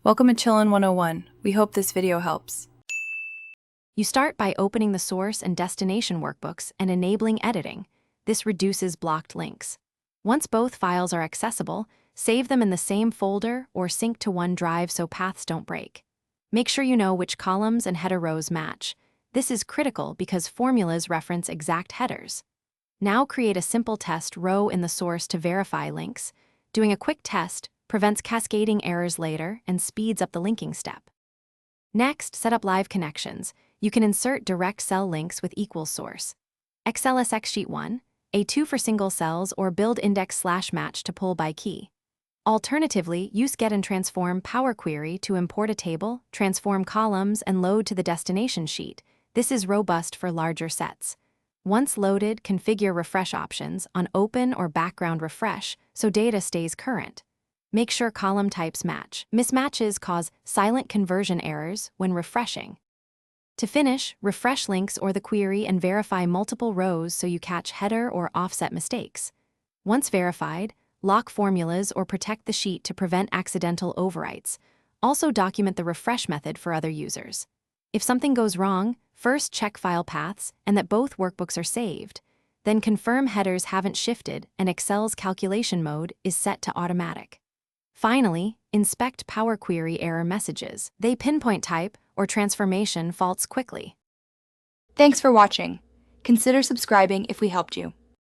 Welcome to Chillin' 101. We hope this video helps. You start by opening the source and destination workbooks and enabling editing. This reduces blocked links. Once both files are accessible, save them in the same folder or sync to OneDrive so paths don't break. Make sure you know which columns and header rows match. This is critical because formulas reference exact headers. Now create a simple test row in the source to verify links. Doing a quick test prevents cascading errors later and speeds up the linking step. Next, set up live connections. You can insert direct cell links with equal source. XLSX sheet 1, A2 for single cells, or build index/match to pull by key. Alternatively, use get and transform Power Query to import a table, transform columns, and load to the destination sheet. This is robust for larger sets. Once loaded, configure refresh options on open or background refresh so data stays current. Make sure column types match. Mismatches cause silent conversion errors when refreshing. To finish, refresh links or the query and verify multiple rows so you catch header or offset mistakes. Once verified, lock formulas or protect the sheet to prevent accidental overwrites. Also document the refresh method for other users. If something goes wrong, first check file paths and that both workbooks are saved. Then confirm headers haven't shifted and Excel's calculation mode is set to automatic. Finally, inspect Power Query error messages. They pinpoint type or transformation faults quickly. Thanks for watching. Consider subscribing if we helped you.